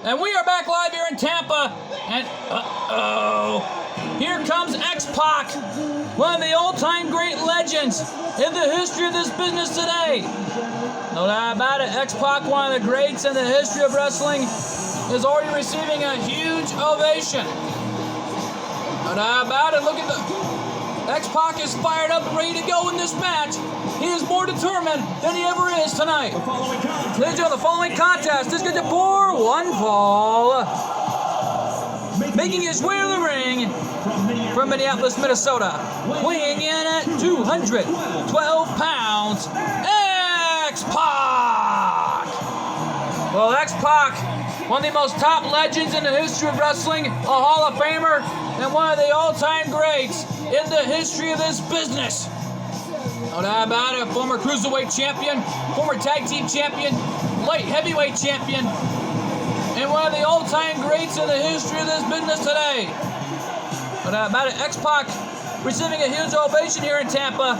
And we are back live here in Tampa. And here comes XPoc, one of the all-time great legends in the history of this business today. No doubt about it, XPoc, one of the greats in the history of wrestling, is already receiving a huge ovation. No doubt about it. Look at the... XPoc is fired up and ready to go in this match. He is more determined than he ever is tonight. Ladies and gentlemen, the following contest is going to pour one fall. Making his way to the ring from Minneapolis, Minnesota. Weighing in at 212 pounds, XPoc. Well, XPoc, one of the most top legends in the history of wrestling, a Hall of Famer, and one of the all-time greats in the history of this business. No doubt about it, former cruiserweight champion, former tag team champion, light heavyweight champion, and one of the all-time greats in the history of this business today. No doubt about it, XPoc receiving a huge ovation here in Tampa.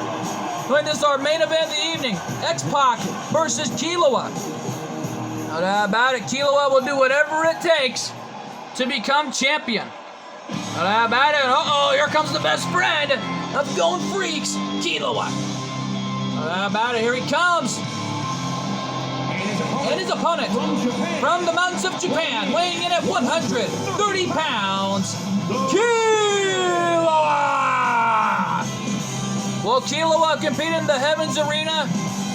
When this is our main event of the evening, XPoc versus Kilowa. No doubt about it, Kilowa will do whatever it takes to become champion. No doubt about it. Uh-oh, here comes the best friend of Going Freaks, Kilowa. No doubt about it, here he comes. And his opponent from the mountains of Japan, weighing in at 130 pounds, Kilowa. Well, Kilowa competed in the Heavens Arena,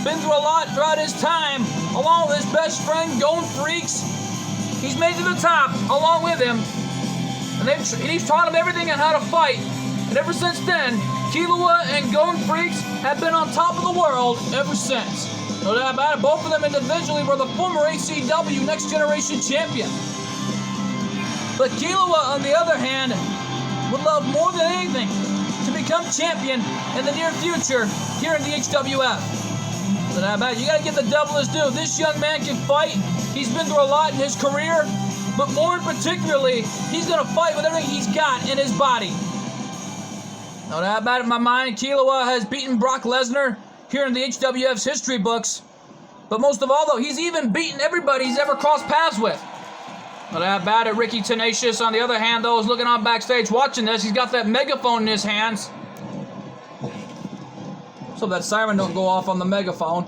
been through a lot throughout his time, along with his best friend, Going Freaks. He's made it to the top along with him. And he's taught him everything on how to fight. And ever since then, Kilowa and Going Freaks have been on top of the world ever since. No doubt about it, both of them individually were the former ACW Next Generation champion. But Kilowa, on the other hand, would love more than anything to become champion in the near future here in the HWF. No doubt about it, you gotta give the devil his due. This young man can fight. He's been through a lot in his career. But more particularly, he's going to fight with everything he's got in his body. No doubt about it in my mind, Kilowa has beaten Brock Lesnar here in the HWF's history books. But most of all, though, he's even beaten everybody he's ever crossed paths with. No doubt about it, Ricky Tenacious, on the other hand, though, is looking on backstage watching this. He's got that megaphone in his hands. So that siren don't go off on the megaphone.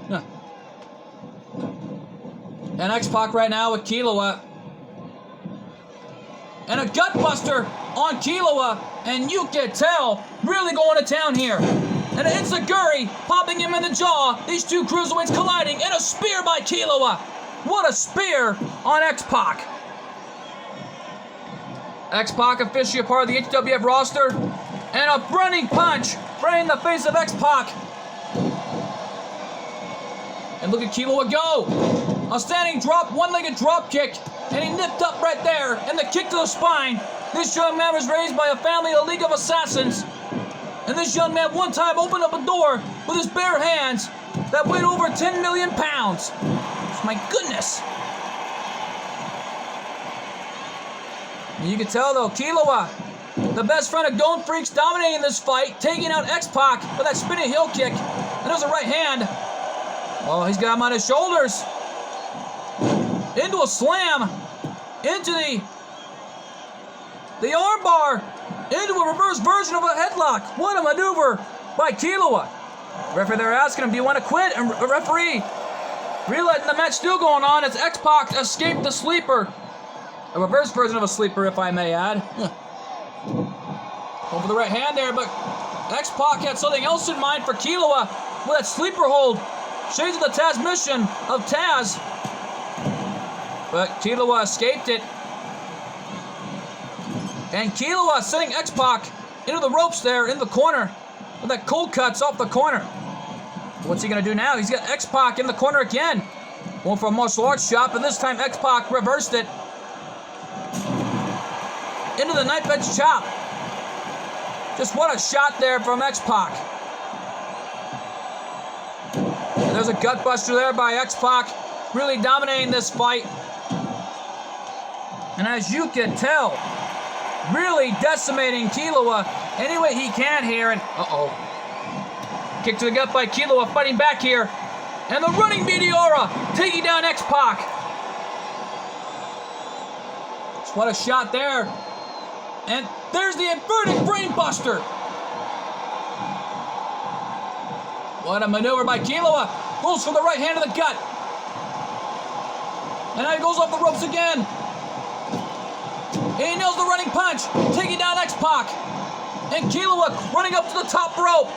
And XPoc right now with Kilowa. And a gutbuster on Kilowa, and you can tell, really going to town here. And a Enziguri popping him in the jaw, these two cruiserweights colliding, and a spear by Kilowa. What a spear on XPoc. XPoc officially a part of the HWF roster, and a running punch right in the face of XPoc. And look at Kilowa go. A standing drop, one-legged drop kick. And he nipped up right there, and the kick to the spine. This young man was raised by a family, a League of Assassins. And this young man one time opened up a door with his bare hands that weighed over 10 million pounds. My goodness. And you can tell, though, Kilowa, the best friend of Going Freaks, dominating this fight, taking out XPoc with that spinning heel kick. And there's a right hand. Oh, he's got him on his shoulders. Into a slam, into the armbar, into a reverse version of a headlock. What a maneuver by Kilowa. Referee, they're asking him, do you want to quit? And a referee realizing the match still going on as XPoc escaped the sleeper. A reverse version of a sleeper, if I may add. Over the right hand there, but XPoc had something else in mind for Kilowa with that sleeper hold. Shades of the Taz mission of Taz. But Kilowa escaped it. And Kilowa sending XPoc into the ropes there in the corner with that cold cuts off the corner. What's he going to do now? He's got XPoc in the corner again. Going for a martial arts shot, but this time XPoc reversed it. Into the knife edge chop. Just what a shot there from XPoc. And there's a gutbuster there by XPoc. Really dominating this fight. And as you can tell, really decimating Kilowa any way he can here. And kick to the gut by Kilowa, fighting back here. And the running Meteora taking down XPoc. What a shot there. And there's the inverted brainbuster. What a maneuver by Kilua. Goes for the right hand of the gut. And now he goes off the ropes again. He nails the running punch, taking down XPoc. And Kilua running up to the top rope.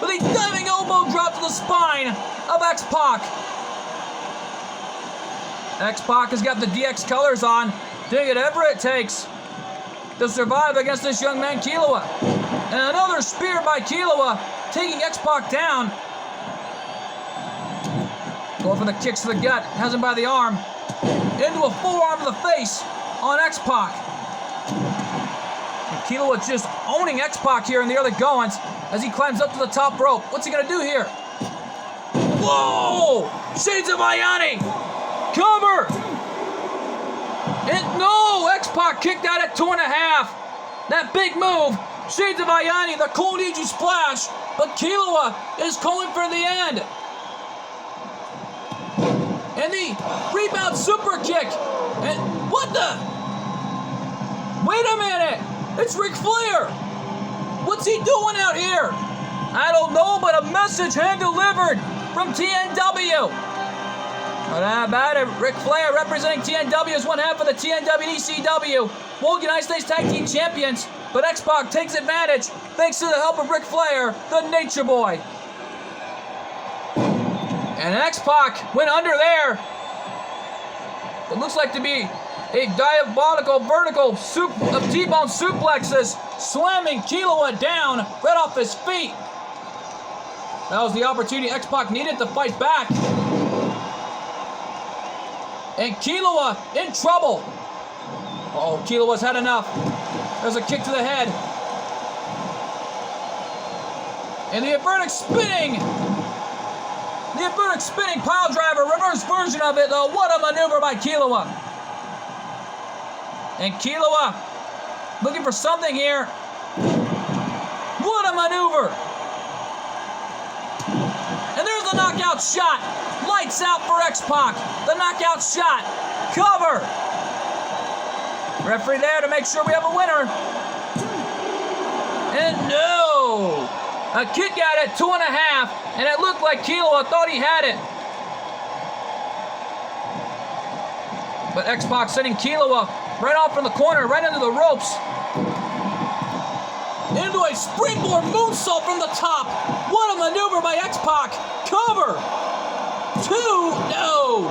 With a diving elbow drop to the spine of XPoc. XPoc has got the DX colors on, doing whatever it takes to survive against this young man, Kilua. And another spear by Kilua, taking XPoc down. Going for the kicks to the gut, has him by the arm. Into a forearm to the face on XPoc. And Kilua just owning XPoc here in the early goings as he climbs up to the top rope. What's he gonna do here? Whoa! Shades of Ayane! Cover! And no! XPoc kicked out at 2.5. That big move. Shades of Ayane, the Koiniji splash. But Kilua is calling for the end. And the rebound super kick. And what the? Wait a minute. It's Ric Flair. What's he doing out here? I don't know, but a message hand delivered from TNW. But how about it? Ric Flair representing TNW as one half of the TNW and ECW World United States Tag Team Champions. But XPoc takes advantage thanks to the help of Ric Flair, the Nature Boy. And XPoc went under there. It looks like to be a diabolical vertical of T-bone suplexes, slamming Kilua down right off his feet. That was the opportunity XPoc needed to fight back. And Kilua in trouble. Oh, Kilua's had enough. There's a kick to the head. And the inverted spinning. The inverted spinning pile driver, reverse version of it, though. What a maneuver by Kilua. And Kilua looking for something here. What a maneuver. And there's the knockout shot. Lights out for XPoc. The knockout shot. Cover. Referee there to make sure we have a winner. And no. A kick out at 2.5. And it looked like Kilua thought he had it. But XPoc sending Kilua right off from the corner, right into the ropes. Into a springboard moonsault from the top. What a maneuver by XPoc. Cover. 2. No.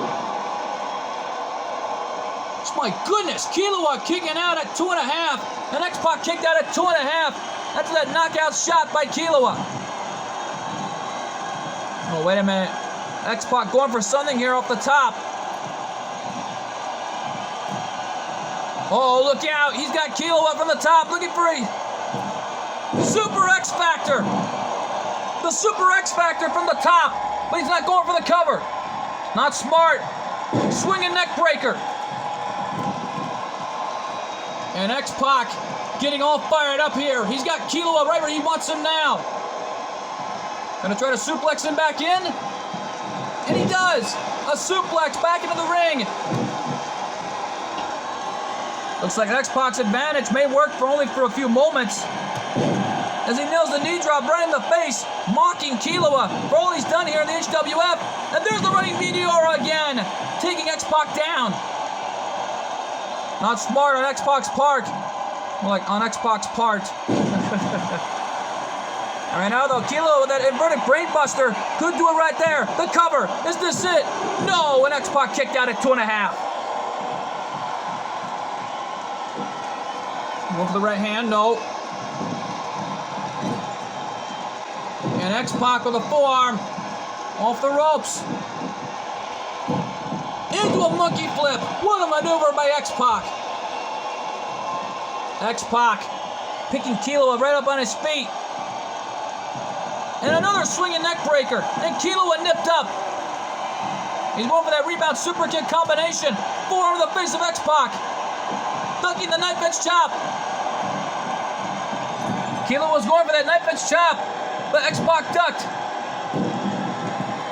My goodness. Kilua kicking out at 2.5. And XPoc kicked out at 2.5. After that knockout shot by Kilua. Oh, wait a minute. XPoc going for something here off the top. Oh, look out. He's got Kilua from the top looking for a Super X Factor. The Super X Factor from the top. But he's not going for the cover. Not smart. Swinging neck breaker. And XPoc getting all fired up here. He's got Kilua right where he wants him now. Gonna try to suplex him back in. And he does. A suplex back into the ring. Looks like XPoc's advantage may work for only a few moments. As he nails the knee drop right in the face, mocking Kilua for all he's done here in the HWF. And there's the running Meteora again, taking XPoc down. Not smart on XPoc's part. More like on XPoc's part. All right, now though, Kilua with that inverted brainbuster could do it right there. The cover. Is this it? No, and XPoc kicked out at 2.5. Going for the right hand, no. And XPoc with a forearm off the ropes. Into a monkey flip. What a maneuver by XPoc. XPoc picking Kilua right up on his feet. And another swinging neck breaker. And Kilua nipped up. He's going for that rebound super kick combination. Forearm to the face of XPoc. Ducking the knife edge chop. Kilua was going for that knife edge chop. But XPoc ducked.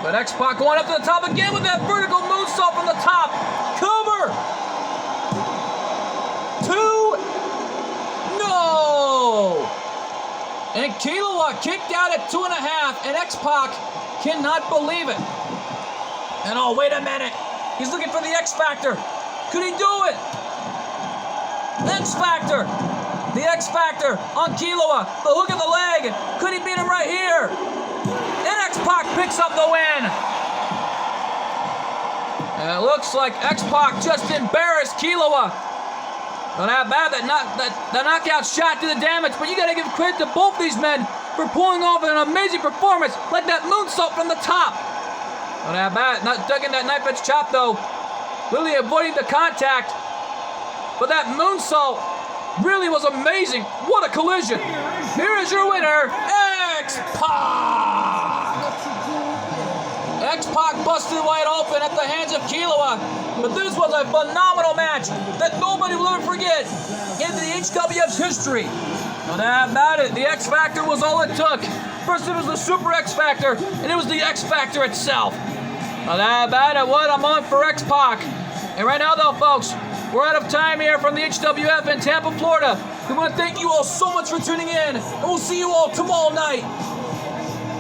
But XPoc going up to the top again with that vertical moonsault from the top. Cover. Killua kicked out at 2.5, and XPoc cannot believe it. And oh, wait a minute. He's looking for the X Factor. Could he do it? X Factor. The X Factor on Killua. The hook of the leg. Could he beat him right here? And XPoc picks up the win. And it looks like XPoc just embarrassed Killua. Not that bad, that knockout shot to the damage, but you gotta give credit to both these men for pulling off an amazing performance, like that moonsault from the top. Not that bad, not ducking that knife edge chop though, really avoiding the contact. But that moonsault really was amazing. What a collision. Here is your winner, XPoc. XPoc busted wide open at the hands of Killua, but this was a phenomenal match that nobody will ever forget in the HWF's history. No doubt about it, the X Factor was all it took. First it was the Super X Factor, and it was the X Factor itself. No doubt about it, what a moment for XPoc. And right now though, folks, we're out of time here from the HWF in Tampa, Florida. We want to thank you all so much for tuning in, and we'll see you all tomorrow night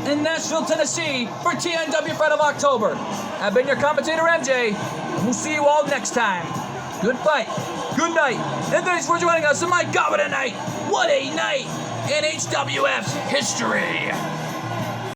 in Nashville, Tennessee for TNW Fight of October. I've been your commentator, MJ, and we'll see you all next time. Good fight, good night, and thanks for joining us. And my God, what a night! What a night in HWF's history!